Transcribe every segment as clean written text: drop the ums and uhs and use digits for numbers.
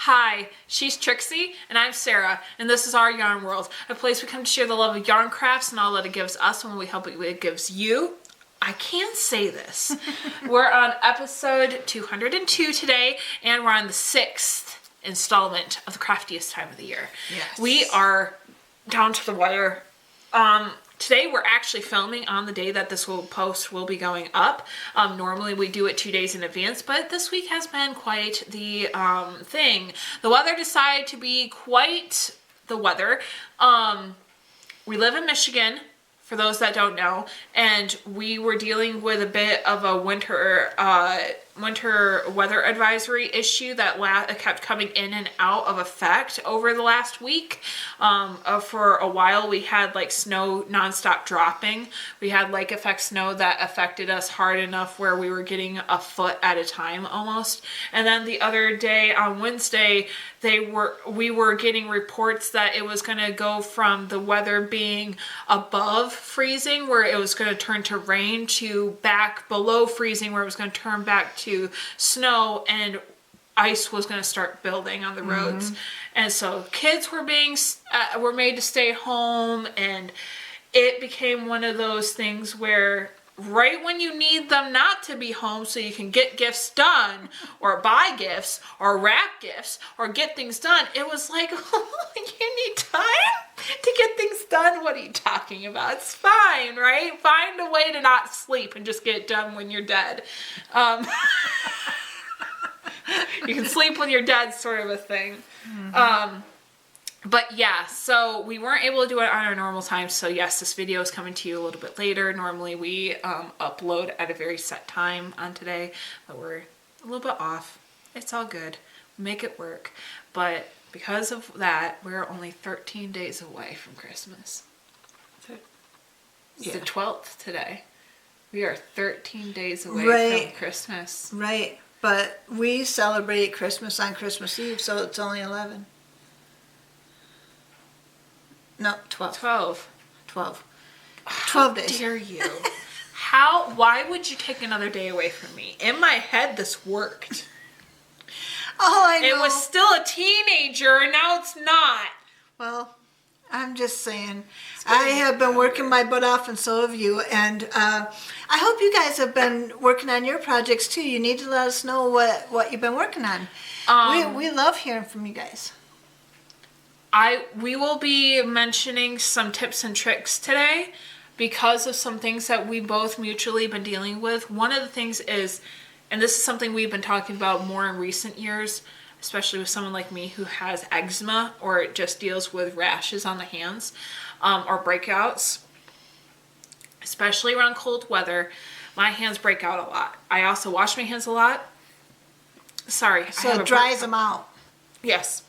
Hi, she's Trixie, and I'm Sarah, and this is Our Yarn World, a place we come to share the love of yarn crafts and all that it gives us and we hope it gives you. I can't say this. We're on episode 202 today, and we're on the 6th installment of the craftiest time of the year. Yes. We are down to the wire. Today we're actually filming on the day that this will be going up. Normally we do it 2 days in advance, but this week has been quite the thing. The weather decided to be quite the weather. We live in Michigan, for those that don't know, and we were dealing with a bit of a winter weather advisory issue that kept coming in and out of effect over the last week. For a while we had like snow nonstop dropping. We had lake effect snow that affected us hard enough where we were getting a foot at a time almost. And then the other day on Wednesday we were getting reports that it was going to go from the weather being above freezing where it was going to turn to rain to back below freezing where it was going to turn back to snow, and ice was going to start building on the roads. And so kids were were made to stay home, and it became one of those things where right when you need them not to be home so you can get gifts done or buy gifts or wrap gifts or get things done, it was like, oh, you need time to get things done? What are you talking about? It's fine, right? Find a way to not sleep and just get it done when you're dead. You can sleep when you're dead, sort of a thing. But yeah, so we weren't able to do it on our normal time. So yes, this video is coming to you a little bit later. Normally we upload at a very set time on today, but we're a little bit off. It's all good. We make it work. But because of that, we're only 13 days away from Christmas. It's the 12th today. We are 13 days away from Christmas. Right, but we celebrate Christmas on Christmas Eve, so it's only 11. No, 12. 12. 12. How 12 days. dare you? Why would you take another day away from me? In my head, this worked. Oh, I know. It was still a teenager, and now it's not. Well, I'm just saying. I have been working my butt off, and so have you. And I hope you guys have been working on your projects, too. You need to let us know what you've been working on. We love hearing from you guys. We will be mentioning some tips and tricks today because of some things that we both mutually been dealing with. One of the things is, and this is something we've been talking about more in recent years, especially with someone like me who has eczema or just deals with rashes on the hands or breakouts, especially around cold weather. My hands break out a lot. I also wash my hands a lot. Sorry. So it dries them out. Yes.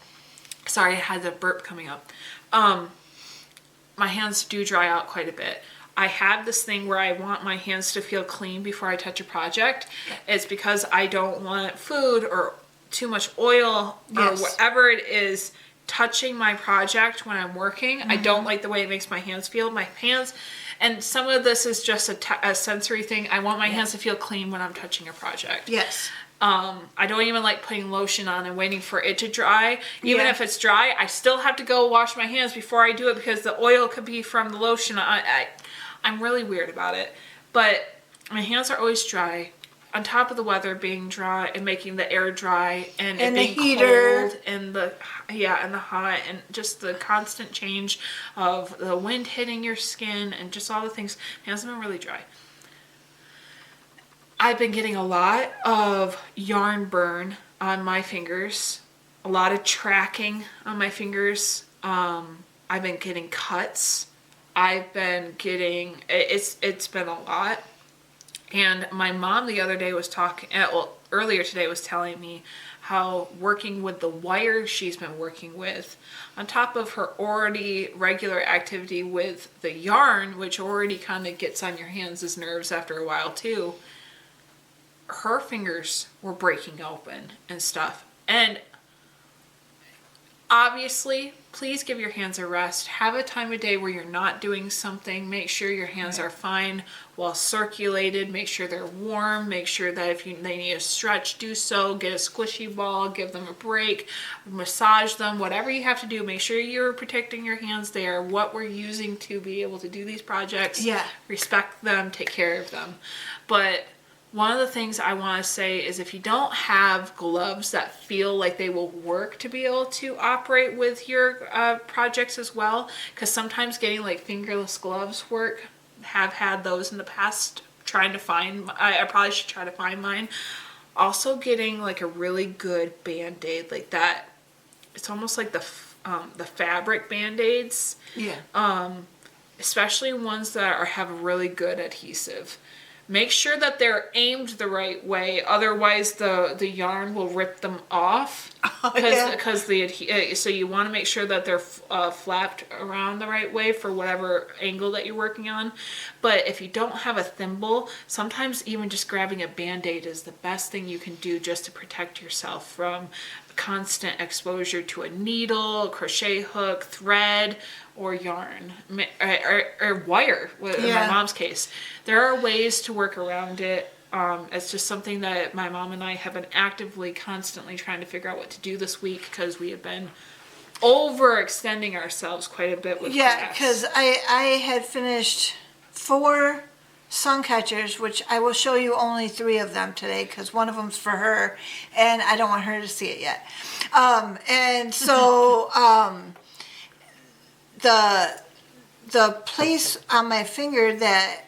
Sorry, I had the burp coming up. My hands do dry out quite a bit. I have this thing where I want my hands to feel clean before I touch a project. It's because I don't want food or too much oil or whatever it is touching my project when I'm working. I don't like the way it makes my hands feel. My hands, and some of this is just a sensory thing. I want my hands to feel clean when I'm touching a project. Yes. I don't even like putting lotion on and waiting for it to dry. Even if it's dry, I still have to go wash my hands before I do it because the oil could be from the lotion. I'm really weird about it. But my hands are always dry. On top of the weather being dry and making the air dry and it being cold and the hot and just the constant change of the wind hitting your skin and just all the things. My hands have been really dry. I've been getting a lot of yarn burn on my fingers, a lot of tracking on my fingers. I've been getting cuts. I've been getting, it's been a lot. And my mom the other day was earlier today was telling me how working with the wire she's been working with, on top of her already regular activity with the yarn, which already kind of gets on your hands' nerves after a while too, her fingers were breaking open and stuff. And Obviously, please give your hands a rest. Have a time of day where you're not doing something. Make sure your hands are fine, well circulated. Make sure they're warm. Make sure that if they need a stretch, do so. Get a squishy ball, give them a break, massage them, whatever you have to do. Make sure you're protecting your hands. They are what we're using to be able to do these projects. Yeah. Respect them, take care of them. But one of the things I want to say is if you don't have gloves that feel like they will work to be able to operate with your projects as well, because sometimes getting like fingerless gloves work. Have had those in the past, trying to find, I probably should try to find mine. Also getting like a really good Band-Aid like that. It's almost like the fabric Band-Aids. Yeah. Especially ones that have a really good adhesive. Make sure that they're aimed the right way, otherwise the yarn will rip them off. Because so you want to make sure that they're flapped around the right way for whatever angle that you're working on. But if you don't have a thimble, sometimes even just grabbing a Band-Aid is the best thing you can do just to protect yourself from constant exposure to a needle, crochet hook, thread, or yarn, or wire, in my mom's case. There are ways to work around it. It's just something that my mom and I have been actively, constantly trying to figure out what to do this week, because we have been overextending ourselves quite a bit with crafts. Because I had finished 4 sun catchers, which I will show you only 3 of them today, because one of them's for her, and I don't want her to see it yet. And so the place on my finger that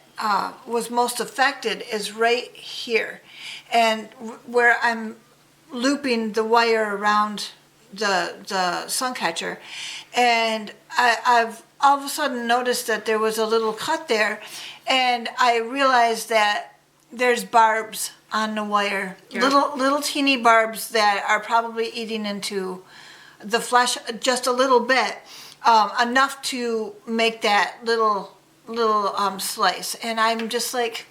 was most affected is right here, and where I'm looping the wire around the sun catcher, and I've all of a sudden noticed that there was a little cut there, and I realized that there's barbs on the wire, little teeny barbs that are probably eating into the flesh just a little bit, enough to make that little slice. And I'm just like,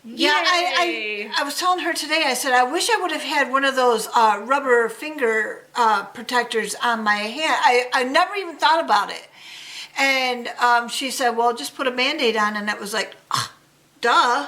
I was telling her today, I said, I wish I would have had one of those rubber finger protectors on my hand. I never even thought about it. And she said, well, just put a Band-Aid on. And it was like, duh.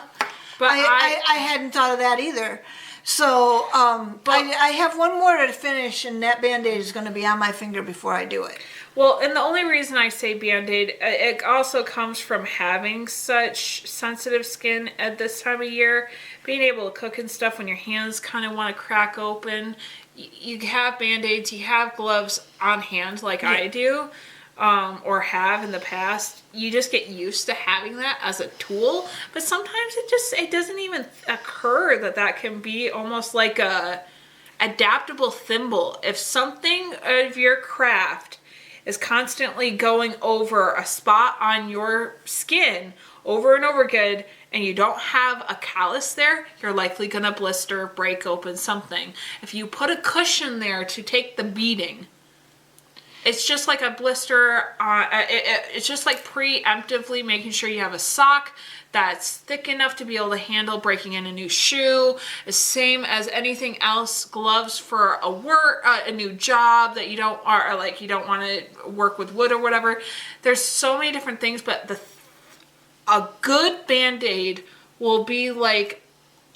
But I hadn't thought of that either. So I have one more to finish, and that Band-Aid is going to be on my finger before I do it. Well, and the only reason I say Band-Aid, it also comes from having such sensitive skin at this time of year. Being able to cook and stuff when your hands kind of want to crack open. You have Band-Aids, you have gloves on hand like I do. Or have in the past. You just get used to having that as a tool, but sometimes it doesn't even occur that can be almost like a adaptable thimble. If something of your craft is constantly going over a spot on your skin over and over again, and you don't have a callus there, you're likely gonna blister, break open something. If you put a cushion there to take the beating, it's just like a blister. It's just like preemptively making sure you have a sock that's thick enough to be able to handle breaking in a new shoe. The same as anything else. Gloves for a new job that you don't want to work with wood or whatever. There's so many different things, but a good Band-Aid will be like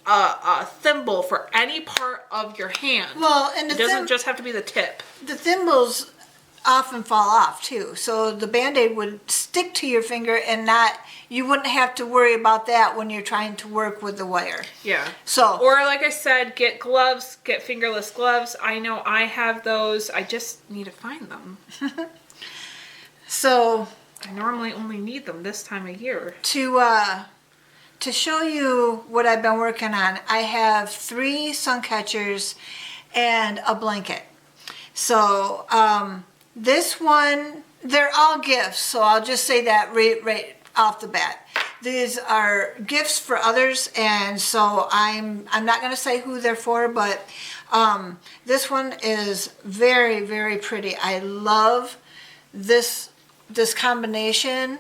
a thimble for any part of your hand. Well, and it doesn't just have to be the tip. The thimbles often fall off too, so the Band-Aid would stick to your finger, and you wouldn't have to worry about that when you're trying to work with the wire. Yeah. Or like I said, get gloves, get fingerless gloves. I know I have those. I just need to find them. So I normally only need them this time of year. To show you what I've been working on, I have 3 sun catchers and a blanket. So this one, they're all gifts, so I'll just say that right off the bat. These are gifts for others, and so I'm not going to say who they're for, but this one is very, very pretty. I love this combination.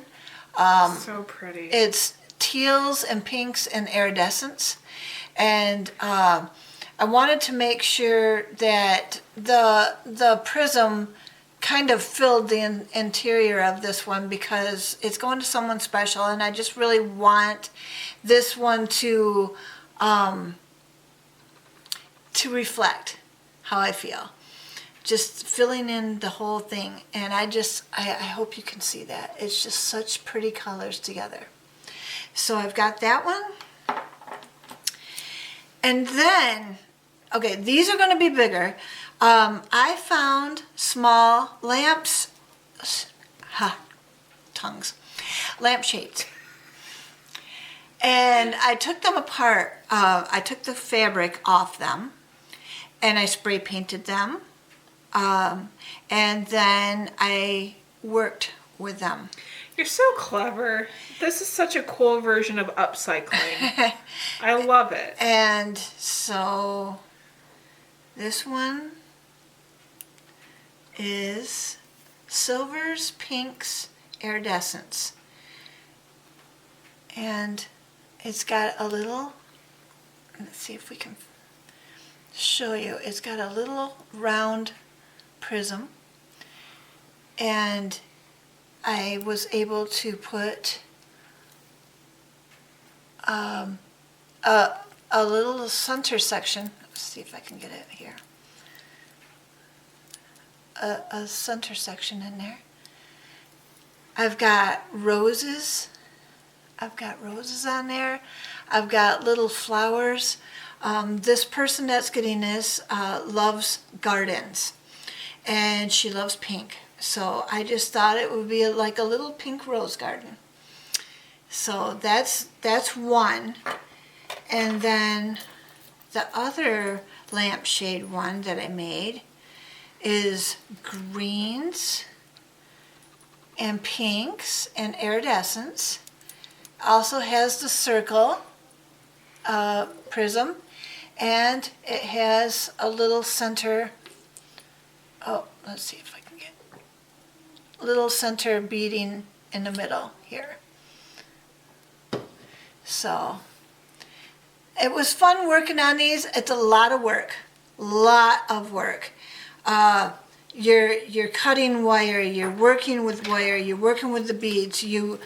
So pretty. It's teals and pinks and iridescence, and a I wanted to make sure that the prism kind of filled the interior of this one because it's going to someone special, and I just really want this one to reflect how I feel. Just filling in the whole thing, and I hope you can see that. It's just such pretty colors together. So I've got that one. And then, okay, these are going to be bigger. I found small lampshades. And I took them apart. I took the fabric off them, and I spray painted them. And then I worked with them. You're so clever. This is such a cool version of upcycling. I love it. And so this one is Silvers, Pinks, Iridescence. And it's got a little, let's see if we can show you, it's got a little round prism, and I was able to put a little center section. Let's see if I can get it here. A center section in there. I've got roses. I've got roses on there. I've got little flowers. This person that's getting this loves gardens, and she loves pink. So I just thought it would be like a little pink rose garden. So that's one. And then the other lampshade one that I made is greens and pinks and iridescence. Also has the circle prism, and it has a little center, let's see if I can get little center beading in the middle here. So it was fun working on these. It's a lot of work. You're cutting wire, you're working with wire, you're working with the beads, you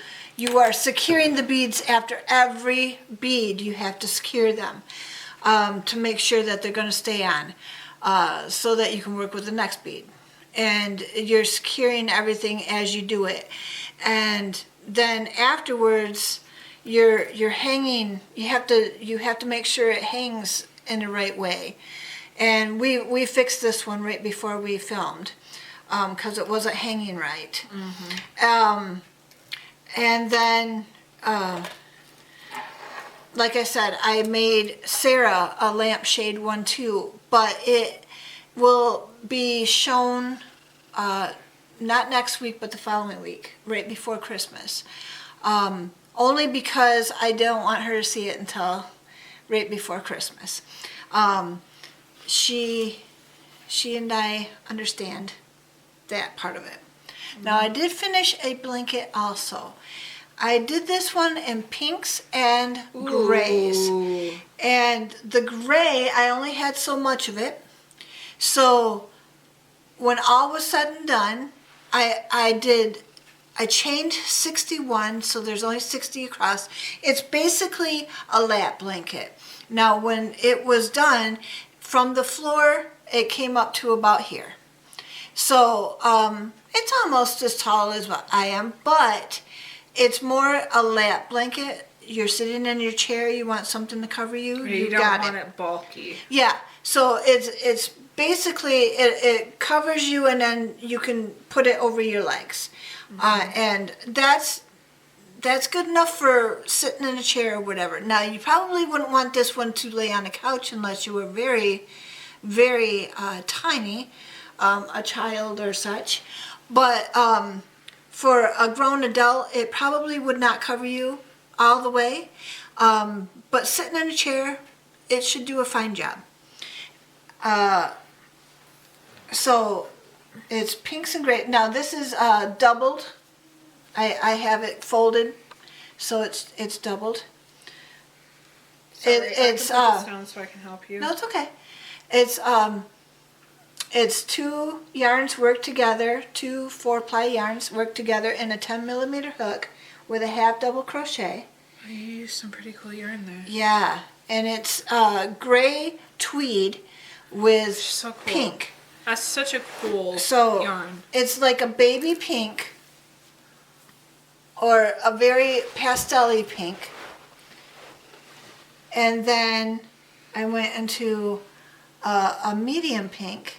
are securing the beads after every bead. You have to secure them to make sure that they're going to stay on, so that you can work with the next bead. And you're securing everything as you do it. And then afterwards, you're hanging. You have to make sure it hangs in the right way. And we fixed this one right before we filmed because it wasn't hanging right. Mm-hmm. And then, like I said, I made Sarah a lampshade one too, but it will be shown not next week, but the following week, right before Christmas. Only because I don't want her to see it until right before Christmas. She and I understand that part of it. Now I did finish a blanket also. I did this one in pinks and grays. Ooh. And the gray, I only had so much of it. So when all was said and done, I chained 61, so there's only 60 across. It's basically a lap blanket. Now when it was done, from the floor, it came up to about here. So it's almost as tall as what I am, but it's more a lap blanket. You're sitting in your chair, you want something to cover you. You don't want it bulky. Yeah, so it's basically, it covers you, and then you can put it over your legs. Mm-hmm. And that's good enough for sitting in a chair or whatever. Now, you probably wouldn't want this one to lay on a couch unless you were very, very tiny, a child or such. But for a grown adult, it probably would not cover you all the way. But sitting in a chair, it should do a fine job. So it's pinks and gray. Now this is doubled. I have it folded, so it's doubled. Sorry, it's down so I can help you. No, it's okay. It's two yarns worked together, two 4-ply yarns worked together in a 10mm hook with a half double crochet. You used some pretty cool yarn there. Yeah, and it's gray tweed with So cool. pink. That's such a cool So yarn. it's like a baby pink or a very pastel-y pink. And then I went into a medium pink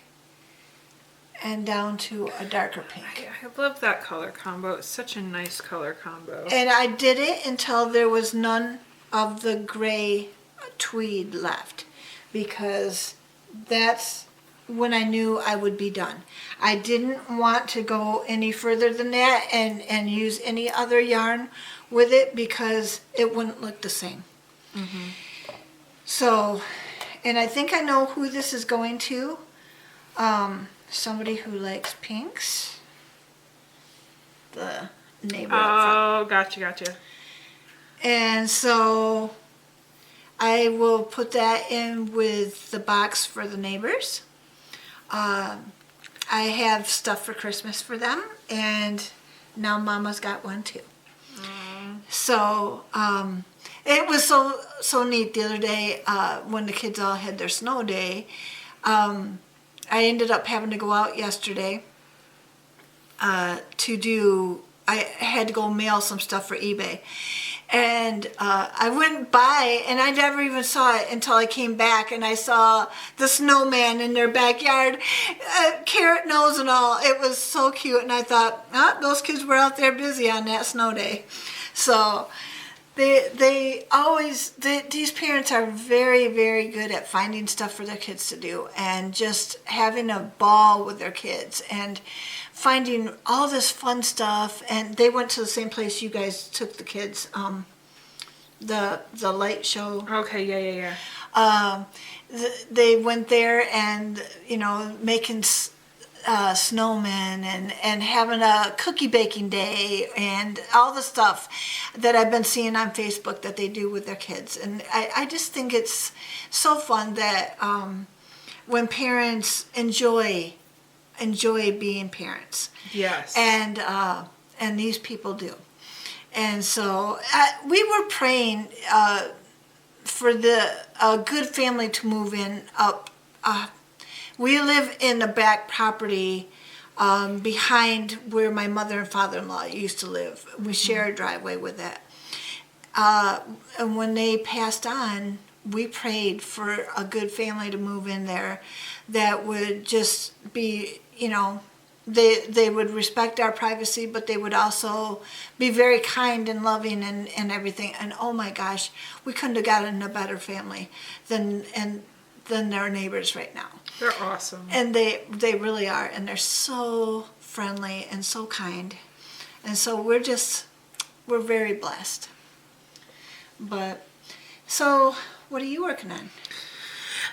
and down to a darker pink. I love that color combo. It's such a nice color combo. And I did it until there was none of the gray tweed left, because that's when I knew I would be done. I didn't want to go any further than that and use any other yarn with it because it wouldn't look the same. Mm-hmm. So, and I think I know who this is going to. Somebody who likes pinks. The neighbor up front. Oh, gotcha. And so I will put that in with the box for the neighbors. I have stuff for Christmas for them, and now Mama's got one too. So it was so neat the other day when the kids all had their snow day. I ended up having to go out yesterday I had to go mail some stuff for eBay. And I went by, and I never even saw it until I came back, and I saw the snowman in their backyard, carrot nose and all. It was so cute, and I thought, those kids were out there busy on that snow day. So these parents are very, very good at finding stuff for their kids to do and just having a ball with their kids and finding all this fun stuff. And they went to the same place you guys took the kids, the light show. Okay, yeah. They went there and, making snowmen and having a cookie baking day and all the stuff that I've been seeing on Facebook that they do with their kids. And I just think it's so fun that when parents enjoy being parents. Yes. And these people do. And so we were praying for a good family to move in up. We live in the back property behind where my mother and father-in-law used to live. We share a driveway with it. And when they passed on, we prayed for a good family to move in there that would just be, they would respect our privacy, but they would also be very kind and loving and everything. And oh my gosh, we couldn't have gotten a better family than their neighbors right now. They're awesome. And they really are. And they're so friendly and so kind. And so we're very blessed. But, so what are you working on?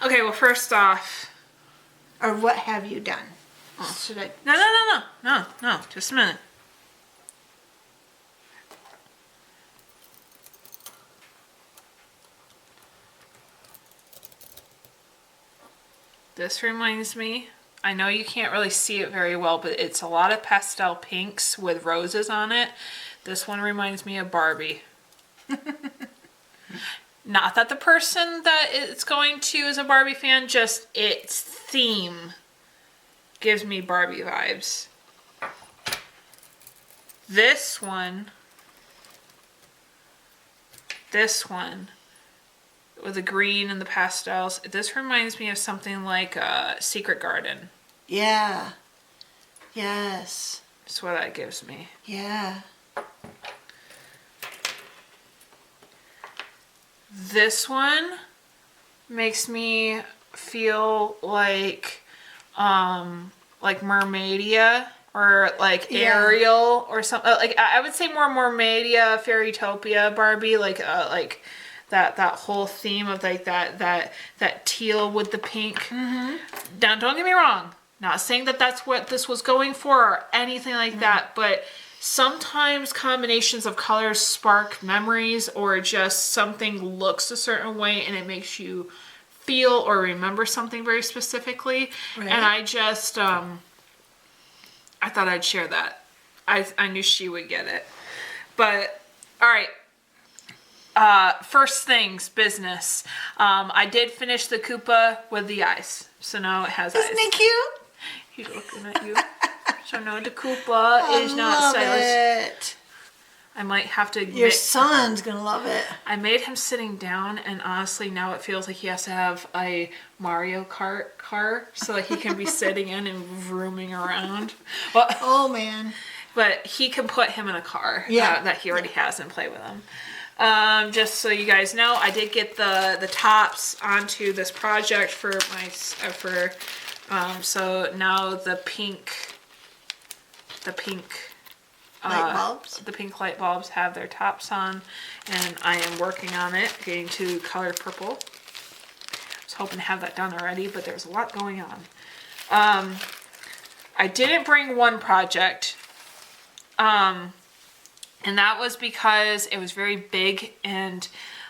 Okay, well, first off. Or what have you done? Should I? No, just a minute. This reminds me, I know you can't really see it very well, but it's a lot of pastel pinks with roses on it. This one reminds me of Barbie. Not that the person that it's going to is a Barbie fan, just its theme gives me Barbie vibes. This one with the green and the pastels, this reminds me of something like a Secret Garden. Yeah. Yes. That's what that gives me. Yeah. This one makes me feel like Mermaidia or like Ariel or something. Like I would say more Mermaidia, Fairytopia, Barbie, like that whole theme of like that teal with the pink. Mm-hmm. Now, don't get me wrong. Not saying that that's what this was going for or anything like that, but sometimes combinations of colors spark memories or just something looks a certain way and it makes you feel or remember something very specifically. Right. And I just, I thought I'd share that. I knew she would get it. But, all right. First things, business. I did finish the Koopa with the eyes. So now it has eyes. Isn't he cute? He's looking at you. So no, the Koopa is not stylish. It. I might have to Your son's gonna love it. I made him sitting down, and honestly, now it feels like he has to have a Mario Kart car so that he can be sitting in and vrooming around. Well, Oh man. but he can put him in a car that he already has and play with him. Just so you guys know, I did get the tops onto this project for my so now the pink Light bulbs. the pink light bulbs have their tops on, and I am working on it, getting to color purple. I was hoping to have that done already, but there's a lot going on. I didn't bring one project, and that was because it was very big, and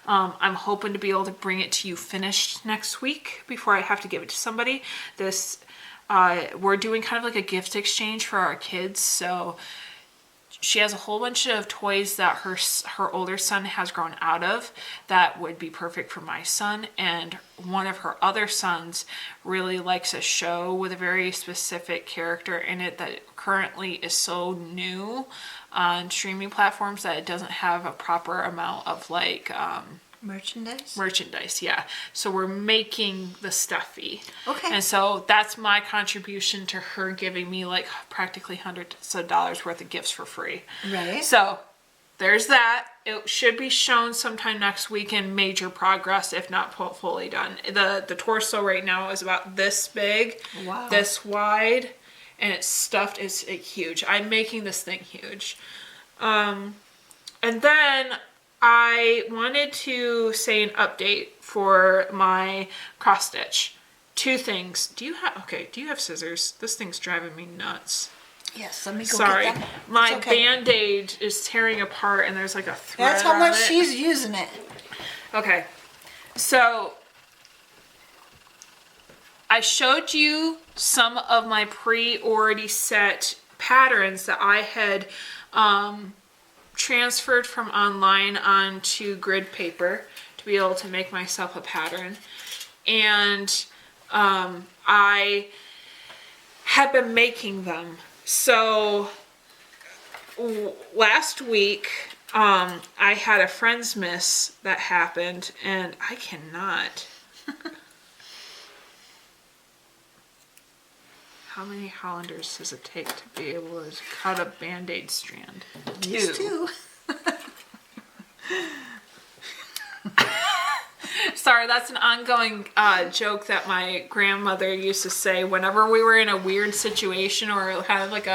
I'm hoping to be able to bring it to you finished next week before I have to give it to somebody. We're doing kind of like a gift exchange for our kids, so she has a whole bunch of toys that her older son has grown out of that would be perfect for my son, and one of her other sons really likes a show with a very specific character in it that currently is so new on streaming platforms that it doesn't have a proper amount of merchandise, yeah. So we're making the stuffy. Okay. And so that's my contribution to her giving me like practically hundreds of dollars worth of gifts for free. Right. So there's that. It should be shown sometime next week in major progress, if not fully done. The torso right now is about this big, Wow. this wide, and it's stuffed. It's huge. I'm making this thing huge. And then I wanted to say an update for my cross stitch. Two things. Do you have scissors? This thing's driving me nuts. Yes, let me go Sorry. get that. My It's okay. Band-Aid is tearing apart and there's like a thread That's how on much it. she's using it. Okay. So I showed you some of my already set patterns that I had transferred from online onto grid paper to be able to make myself a pattern. And I had been making them. So last week I had a friend's miss that happened, and I cannot. How many Hollanders does it take to be able to cut a Band-Aid strand? These two. Sorry, that's an ongoing joke that my grandmother used to say whenever we were in a weird situation or kind of like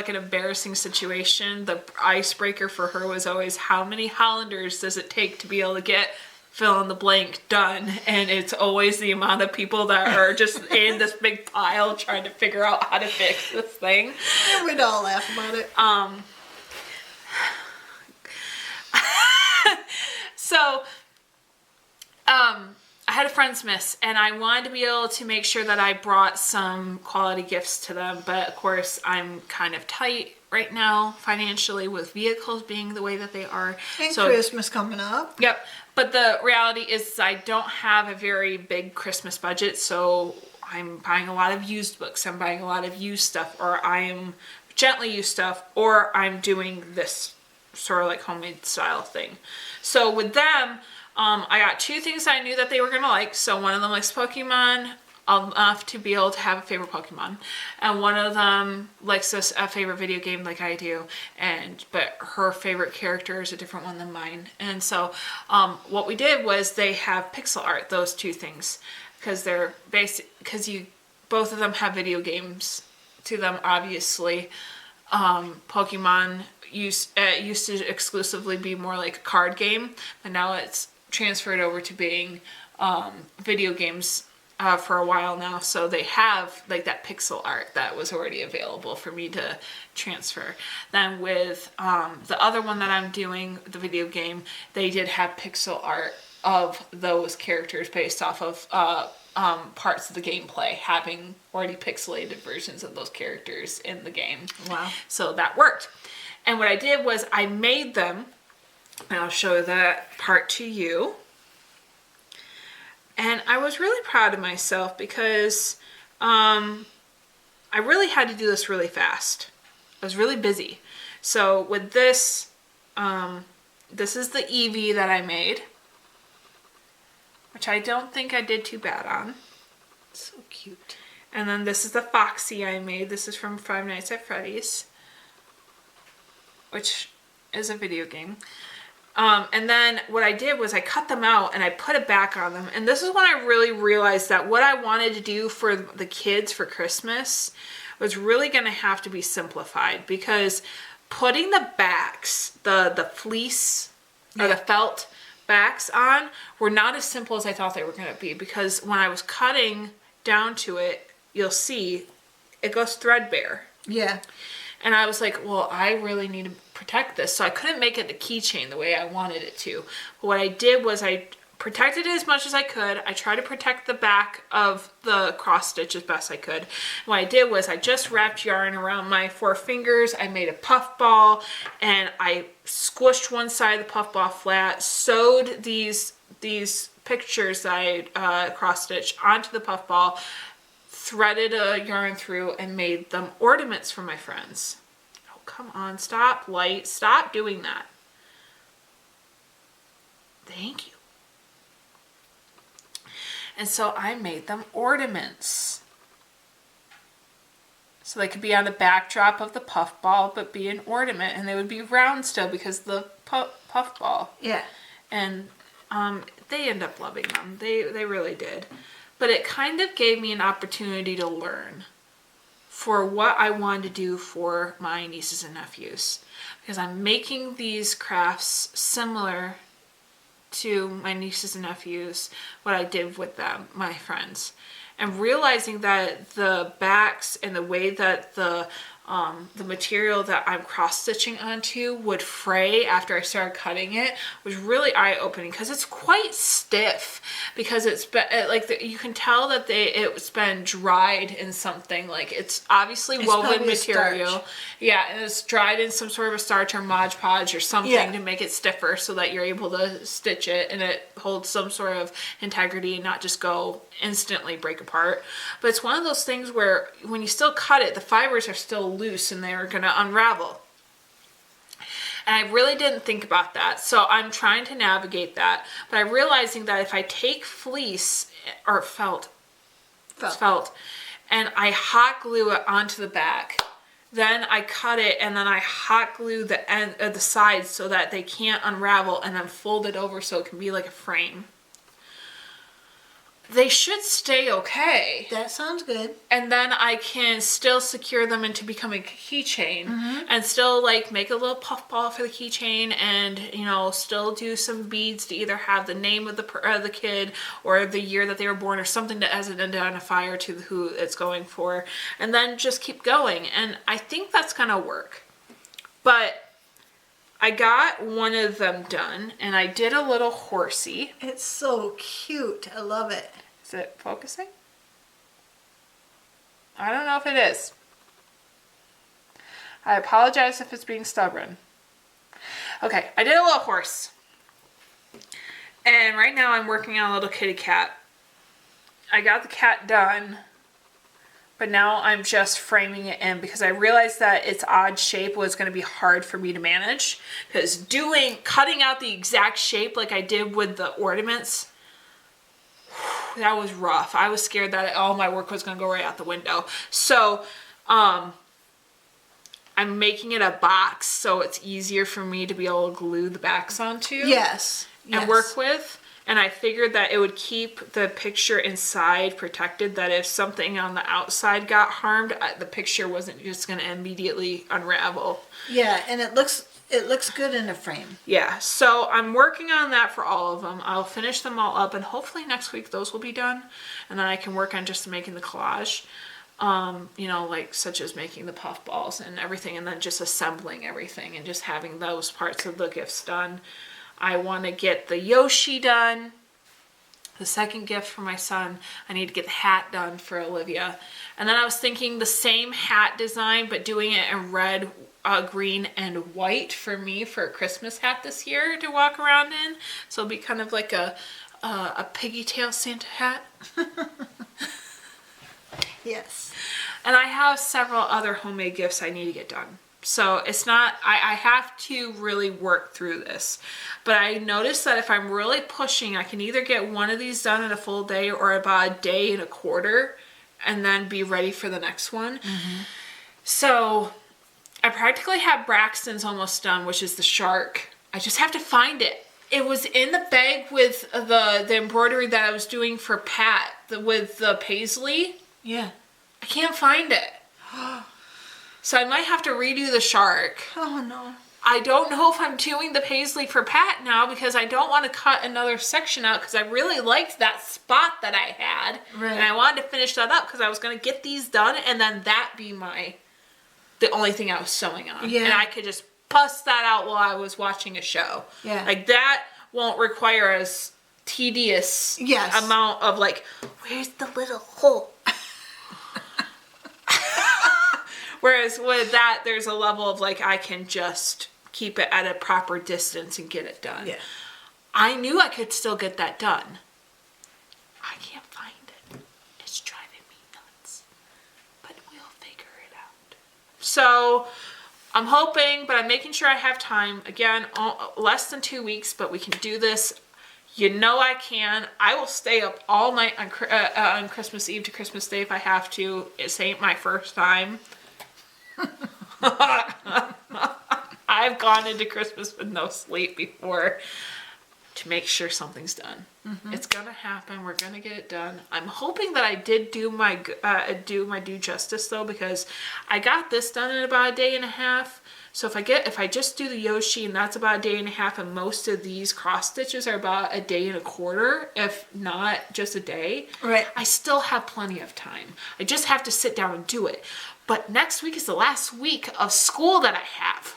an embarrassing situation. The icebreaker for her was always, how many Hollanders does it take to be able to get fill in the blank done? And it's always the amount of people that are just in this big pile trying to figure out how to fix this thing. And we'd all laugh about it. So I had a friend's miss, and I wanted to be able to make sure that I brought some quality gifts to them, but of course I'm kind of tight right now financially with vehicles being the way that they are. And So Christmas coming up. Yep. But the reality is I don't have a very big Christmas budget, so I'm buying a lot of used books, I'm buying a lot of used stuff, or I am gently used stuff, or I'm doing this sort of like homemade style thing. So with them, I got two things I knew that they were going to like. So one of them likes Pokemon enough to be able to have a favorite Pokemon. And one of them likes a favorite video game like I do. But her favorite character is a different one than mine. And so what we did was they have pixel art, those two things. Because they're both of them have video games to them, obviously. Pokemon used to exclusively be more like a card game, but now it's transferred over to being video games for a while now. So they have like that pixel art that was already available for me to transfer. Then with the other one that I'm doing, the video game, they did have pixel art of those characters based off of parts of the gameplay, having already pixelated versions of those characters in the game. Wow. So that worked. And what I did was I made them, and I'll show that part to you. And I was really proud of myself because I really had to do this really fast. I was really busy. So with this, this is the Eevee that I made, which I don't think I did too bad on. So cute. And then this is the Foxy I made. This is from Five Nights at Freddy's, which is a video game. And then what I did was I cut them out and I put it back on them. And this is when I really realized that what I wanted to do for the kids for Christmas was really going to have to be simplified, because putting the backs, the fleece or the felt backs on were not as simple as I thought they were going to be, because when I was cutting down to it, you'll see it goes threadbare. Yeah. And I was like, well, I really need to protect this. So I couldn't make it the keychain the way I wanted it to. But what I did was I protected it as much as I could. I tried to protect the back of the cross stitch as best I could. And what I did was I just wrapped yarn around my 4 fingers. I made a puff ball and I squished one side of the puff ball flat, sewed these pictures that I cross stitched onto the puff ball, threaded a yarn through, and made them ornaments for my friends. Oh, come on, stop, light, stop doing that. Thank you. And so I made them ornaments. So they could be on the backdrop of the puff ball, but be an ornament, and they would be round still because the puff ball. Yeah. And they end up loving them. They really did. But it kind of gave me an opportunity to learn for what I wanted to do for my nieces and nephews. Because I'm making these crafts similar to my nieces and nephews, what I did with them, my friends. And realizing that the backs and the way that the material that I'm cross-stitching onto would fray after I started cutting it was really eye-opening, because it's quite stiff, because it's been like you can tell that it's been dried in something, like it's obviously woven material. Yeah, and it's dried in some sort of a starch or Mod Podge or something to make it stiffer, so that you're able to stitch it and it holds some sort of integrity and not just go instantly break apart. But it's one of those things where when you still cut it, the fibers are still loose and they're going to unravel. And I really didn't think about that. So I'm trying to navigate that. But I'm realizing that if I take fleece or felt, and I hot glue it onto the back, then I cut it and then I hot glue the end of the sides so that they can't unravel, and then fold it over so it can be like a frame. They should stay okay. That sounds good. And then I can still secure them into becoming a keychain, and still like make a little puff ball for the keychain, and still do some beads to either have the name of the kid or the year that they were born or something as an identifier to who it's going for, and then just keep going. And I think that's gonna work. But I got one of them done, and I did a little horsey. It's so cute. I love it. Is it focusing? I don't know if it is. I apologize if it's being stubborn. Okay, I did a little horse. And right now I'm working on a little kitty cat. I got the cat done, but now I'm just framing it in, because I realized that its odd shape was going to be hard for me to manage, because cutting out the exact shape like I did with the ornaments, that was rough. I was scared that all my work was going to go right out the window. So I'm making it a box so it's easier for me to be able to glue the backs onto. Yes. And work with. And I figured that it would keep the picture inside protected, that if something on the outside got harmed, the picture wasn't just going to immediately unravel. Yeah, and it looks good in a frame. Yeah, so I'm working on that for all of them. I'll finish them all up, and hopefully next week those will be done. And then I can work on just making the collage, like such as making the puff balls and everything, and then just assembling everything and just having those parts of the gifts done. I want to get the Yoshi done. The second gift for my son, I need to get the hat done for Olivia. And then I was thinking the same hat design, but doing it in red, green, and white for me for a Christmas hat this year to walk around in. So it'll be kind of like a piggy tail Santa hat. Yes. And I have several other homemade gifts I need to get done. So it's not, I have to really work through this. But I noticed that if I'm really pushing, I can either get one of these done in a full day or about a day and a quarter and then be ready for the next one. Mm-hmm. So I practically have Braxton's almost done, which is the shark. I just have to find it. It was in the bag with the embroidery that I was doing for Pat with the paisley. Yeah. I can't find it. So I might have to redo the shark. Oh, no. I don't know if I'm doing the paisley for Pat now because I don't want to cut another section out because I really liked that spot that I had. Right. And I wanted to finish that up because I was going to get these done and then that be the only thing I was sewing on. Yeah. And I could just bust that out while I was watching a show. Yeah. Like that won't require as tedious amount of like, where's the little hole? Whereas with that, there's a level of like, I can just keep it at a proper distance and get it done. Yeah. I knew I could still get that done. I can't find it. It's driving me nuts. But we'll figure it out. So I'm hoping, but I'm making sure I have time. Again, less than 2 weeks, but we can do this. You know I can. I will stay up all night on Christmas Eve to Christmas Day if I have to. This ain't my first time. I've gone into Christmas with no sleep before to make sure something's done. Mm-hmm. It's gonna happen. We're gonna get it done. I'm hoping that I did do my due justice though, because I got this done in about a day and a half. So if I just do the Yoshi and that's about a day and a half, and most of these cross stitches are about a day and a quarter, if not just a day. Right. I still have plenty of time. I just have to sit down and do it. But next week is the last week of school that I have.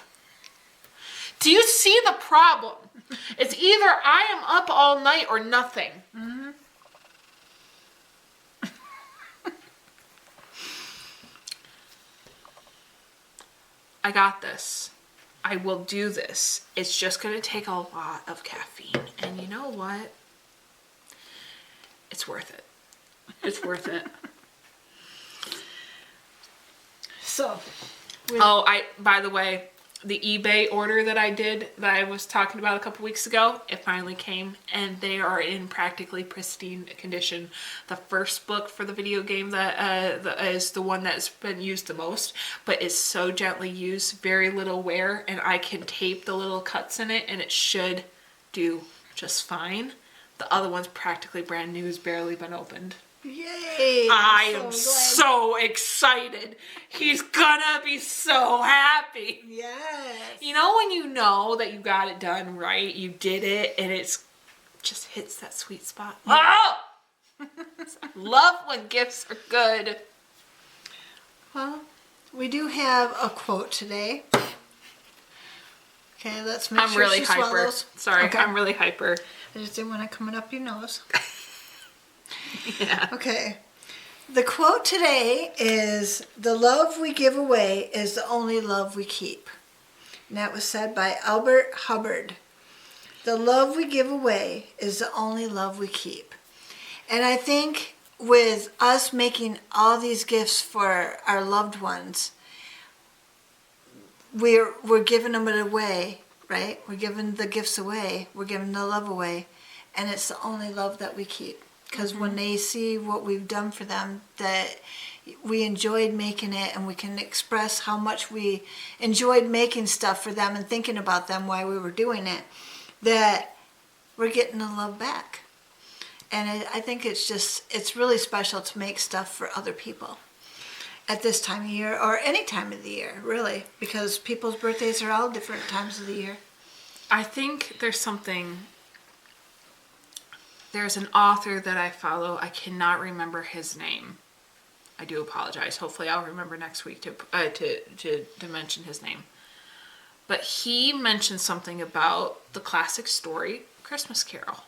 Do you see the problem? It's either I am up all night or nothing. Mm-hmm. I got this. I will do this. It's just going to take a lot of caffeine. And you know what? It's worth it. It's worth it. So, by the way, the eBay order that I was talking about a couple weeks ago, it finally came and they are in practically pristine condition. The first book for the video game that is the one that's been used the most, but is so gently used, very little wear, and I can tape the little cuts in it and it should do just fine. The other one's practically brand new, has barely been opened. Yay! I am so excited. He's gonna be so happy. Yes. You know when you know that you got it done right, you did it, and it's just hits that sweet spot. Yeah. Oh! I love when gifts are good. Well, we do have a quote today. Okay, let's make I'm sure really she hyper. swallows. Sorry, Okay. I'm really hyper. I just didn't want it coming up your nose. Yeah. Okay. The quote today is, "The love we give away is the only love we keep." And that was said by Elbert Hubbard. The love we give away is the only love we keep. And I think with us making all these gifts for our loved ones, we're giving them it away, right? We're giving the gifts away. We're giving the love away. And it's the only love that we keep. Because when they see what we've done for them, that we enjoyed making it, and we can express how much we enjoyed making stuff for them and thinking about them while we were doing it, that we're getting the love back. And I think it's really special to make stuff for other people at this time of year, or any time of the year, really, because people's birthdays are all different times of the year. I think there's an author that I follow. I cannot remember his name. I do apologize. Hopefully I'll remember next week to mention his name. but he mentioned something about the classic story, Christmas Carol,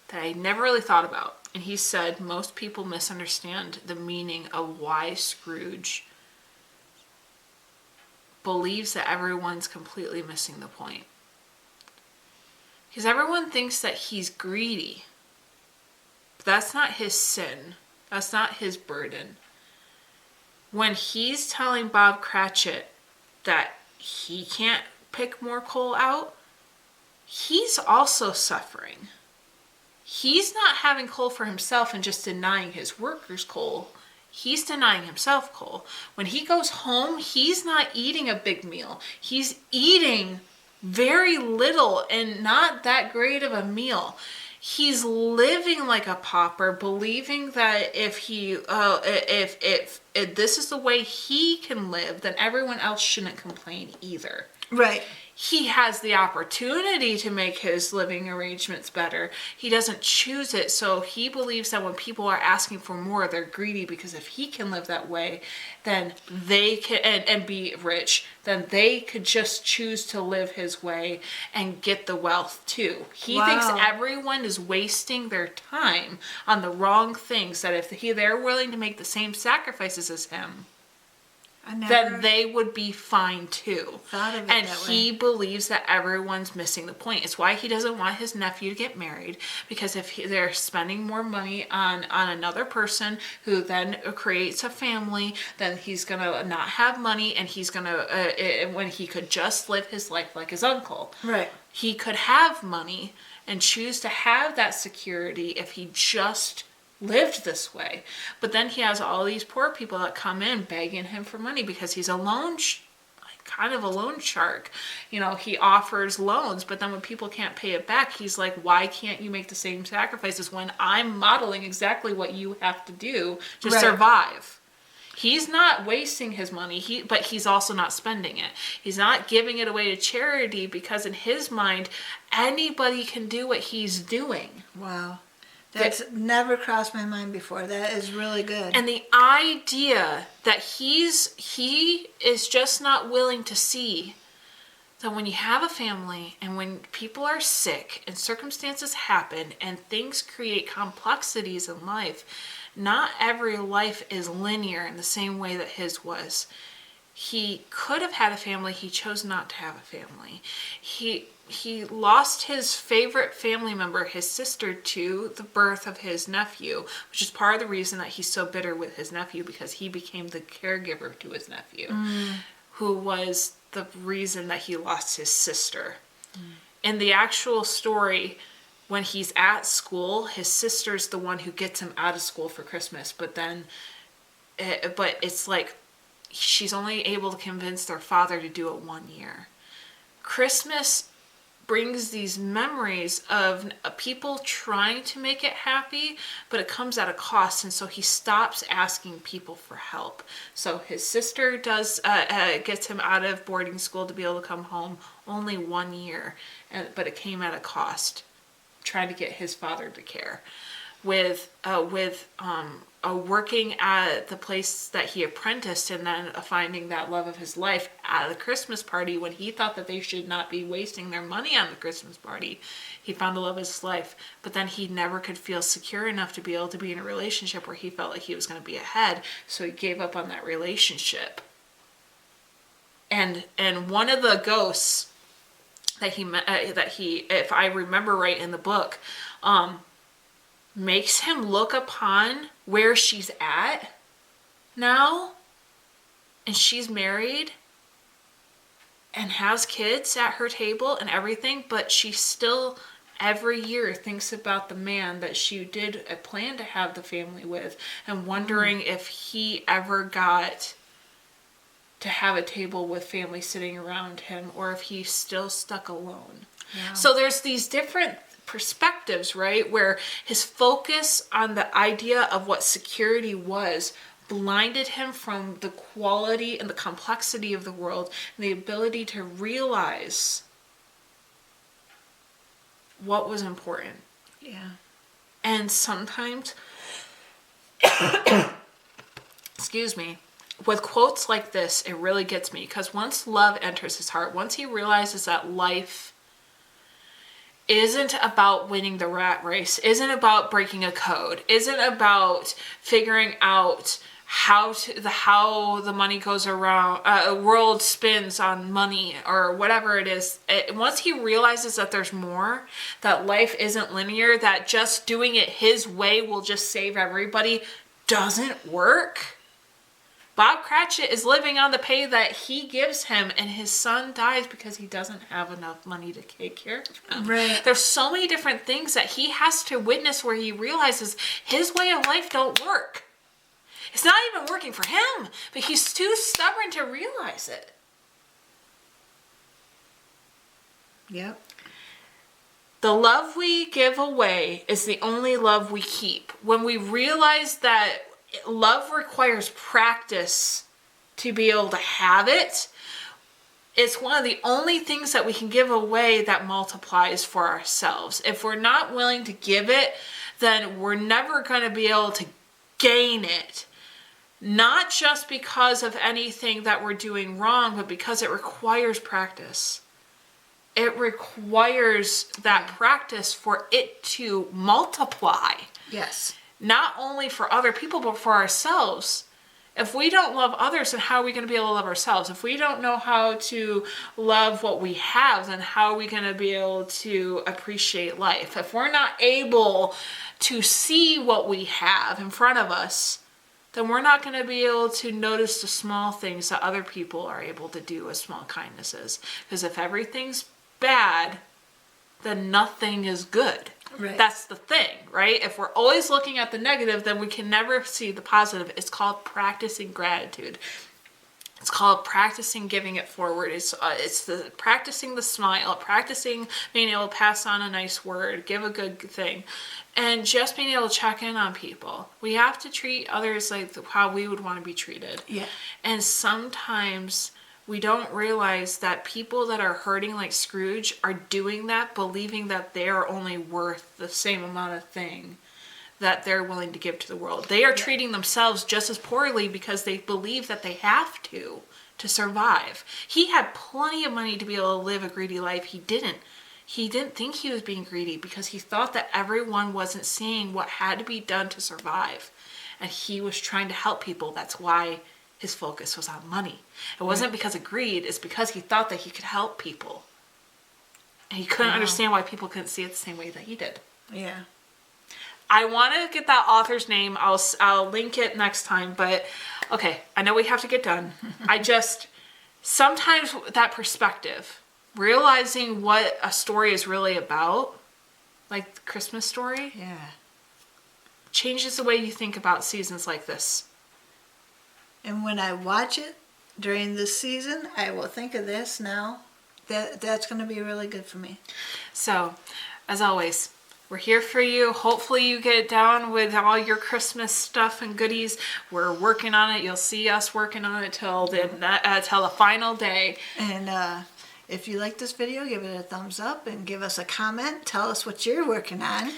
that I never really thought about. And he said most people misunderstand the meaning of why Scrooge believes that everyone's completely missing the point. Because everyone thinks that he's greedy. But that's not his sin. That's not his burden. When he's telling Bob Cratchit that he can't pick more coal out, he's also suffering. He's not having coal for himself and just denying his workers coal. He's denying himself coal. When he goes home, he's not eating a big meal. He's eating very little and not that great of a meal. He's living like a pauper, believing that if this is the way he can live, then everyone else shouldn't complain either. Right. He has the opportunity to make his living arrangements better. He doesn't choose it, so he believes that when people are asking for more, they're greedy, because if he can live that way, then they can, and be rich, then they could just choose to live his way and get the wealth too. He thinks everyone is wasting their time on the wrong things, that if they're willing to make the same sacrifices as him, then they would be fine too. And he believes that everyone's missing the point. It's why he doesn't want his nephew to get married, because if they're spending more money on another person who then creates a family, then he's going to not have money, and he's going to, when he could just live his life like his uncle. Right. He could have money and choose to have that security if he just lived this way. But then he has all these poor people that come in begging him for money because he's a loan kind of a loan shark. You know, he offers loans, but then when people can't pay it back, he's like, why can't you make the same sacrifices when I'm modeling exactly what you have to do to survive? He's not wasting his money, but he's also not spending it. He's not giving it away to charity, because in his mind, anybody can do what he's doing. Wow. That's never crossed my mind before. That is really good. And the idea that he is just not willing to see that when you have a family and when people are sick and circumstances happen and things create complexities in life, not every life is linear in the same way that his was. He could have had a family. He chose not to have a family. He lost his favorite family member, his sister, to the birth of his nephew, which is part of the reason that he's so bitter with his nephew, because he became the caregiver to his nephew, who was the reason that he lost his sister. In the actual story, when he's at school, his sister's the one who gets him out of school for Christmas, but it's like she's only able to convince their father to do it 1 year. Christmas brings these memories of people trying to make it happy, but it comes at a cost, and so he stops asking people for help. So his sister gets him out of boarding school to be able to come home only 1 year, but it came at a cost, trying to get his father to care. With working at the place that he apprenticed, and then finding that love of his life at the Christmas party when he thought that they should not be wasting their money on the Christmas party. He found the love of his life, but then he never could feel secure enough to be able to be in a relationship where he felt like he was going to be ahead, so he gave up on that relationship. And one of the ghosts that he, if I remember right in the book, makes him look upon where she's at now, and she's married and has kids at her table and everything, but she still every year thinks about the man that she did plan to have the family with, and wondering if he ever got to have a table with family sitting around him, or if he's still stuck alone. Yeah. So there's these different perspectives, right, where his focus on the idea of what security was blinded him from the quality and the complexity of the world, and the ability to realize what was important. Yeah. And sometimes excuse me, with quotes like this, it really gets me, because once love enters his heart, once he realizes that life isn't about winning the rat race, isn't about breaking a code, isn't about figuring out how the money goes around, a world spins on money or whatever it is. Once he realizes that there's more, that life isn't linear, that just doing it his way will just save everybody, doesn't work. Bob Cratchit is living on the pay that he gives him, and his son dies because he doesn't have enough money to take care of him. Right. There's so many different things that he has to witness where he realizes his way of life don't work. It's not even working for him, but he's too stubborn to realize it. Yep. The love we give away is the only love we keep. When we realize that love requires practice to be able to have it, it's one of the only things that we can give away that multiplies for ourselves. If we're not willing to give it, then we're never going to be able to gain it. Not just because of anything that we're doing wrong, but because it requires practice. It requires that practice for it to multiply. Yes. Not only for other people, but for ourselves. If we don't love others, then how are we going to be able to love ourselves? If we don't know how to love what we have, then how are we going to be able to appreciate life? If we're not able to see what we have in front of us, then we're not going to be able to notice the small things that other people are able to do as small kindnesses. Because if everything's bad, then nothing is good. Right. That's the thing, right? If we're always looking at the negative, then we can never see the positive. It's called practicing gratitude. It's called practicing giving it forward. It's the practicing the smile, practicing being able to pass on a nice word, give a good thing, and just being able to check in on people. We have to treat others like how we would want to be treated. Yeah. And sometimes we don't realize that people that are hurting like Scrooge are doing that, believing that they are only worth the same amount of thing that they're willing to give to the world. They are treating themselves just as poorly because they believe that they have to survive. He had plenty of money to be able to live a greedy life. He didn't. He didn't think he was being greedy because he thought that everyone wasn't seeing what had to be done to survive. And he was trying to help people. That's why his focus was on money. It wasn't because of greed. It's because he thought that he could help people. And he couldn't understand why people couldn't see it the same way that he did. Yeah. I want to get that author's name. I'll link it next time. But, okay, I know we have to get done. Sometimes that perspective, realizing what a story is really about, like the Christmas story, changes the way you think about seasons like this. And when I watch it during this season, I will think of this now. That's going to be really good for me. So, as always, we're here for you. Hopefully you get down with all your Christmas stuff and goodies. We're working on it. You'll see us working on it till the final day. And if you like this video, give it a thumbs up and give us a comment. Tell us what you're working on.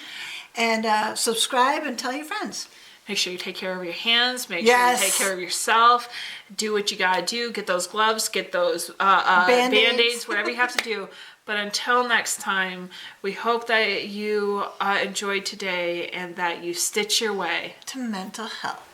And subscribe and tell your friends. Make sure you take care of your hands. Make sure you take care of yourself. Do what you gotta do. Get those gloves. Get those Band-Aids. Whatever you have to do. But until next time, we hope that you enjoyed today and that you stitch your way to mental health.